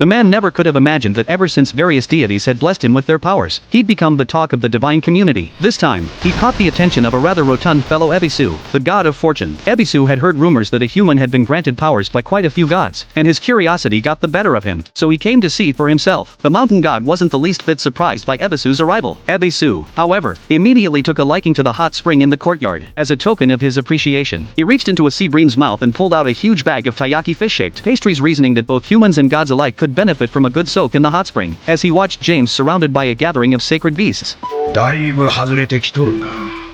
The man never could have imagined that ever since various deities had blessed him with their powers, he'd become the talk of the divine community. This time, he caught the attention of a rather rotund fellow Ebisu, the god of fortune. Ebisu had heard rumors that a human had been granted powers by quite a few gods, and his curiosity got the better of him, so he came to see for himself. The mountain god wasn't the least bit surprised by Ebisu's arrival. Ebisu, however, immediately took a liking to the hot spring in the courtyard. As a token of his appreciation, he reached into a sea bream's mouth and pulled out a huge bag of taiyaki fish-shaped pastries, reasoning that both humans and gods alike could benefit from a good soak in the hot spring. As he watched James surrounded by a gathering of sacred beasts, だいぶ外れてきとるな。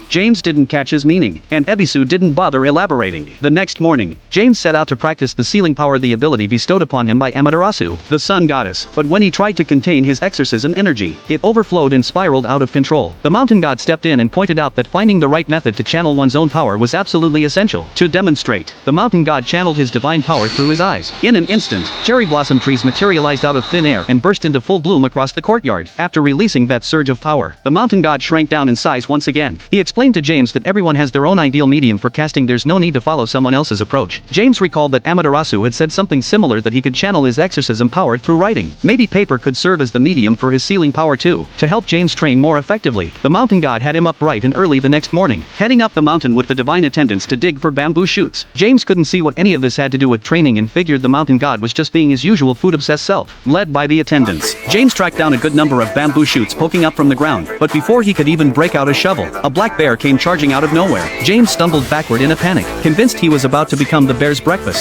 James didn't catch his meaning, and Ebisu didn't bother elaborating. The next morning, James set out to practice the sealing power, the ability bestowed upon him by Amaterasu, the sun goddess. But when he tried to contain his exorcism energy, it overflowed and spiraled out of control. The mountain god stepped in and pointed out that finding the right method to channel one's own power was absolutely essential. To demonstrate, the mountain god channeled his divine power through his eyes. In an instant, cherry blossom trees materialized out of thin air and burst into full bloom across the courtyard. After releasing that surge of power, the mountain god shrank down in size once again. He explained to James that everyone has their own ideal medium for casting. There's no need to follow someone else's approach. James recalled that Amaterasu had said something similar, that he could channel his exorcism power through writing. Maybe paper could serve as the medium for his sealing power too. To help James train more effectively, the mountain god had him up bright and early the next morning, heading up the mountain with the divine attendants to dig for bamboo shoots. James couldn't see what any of this had to do with training and figured the mountain god was just being his usual food-obsessed self. Led by the attendants, James tracked down a good number of bamboo shoots poking up from the ground, but before he could even break out a shovel, a black bear came charging out of nowhere. James stumbled backward in a panic, convinced he was about to become the bear's breakfast.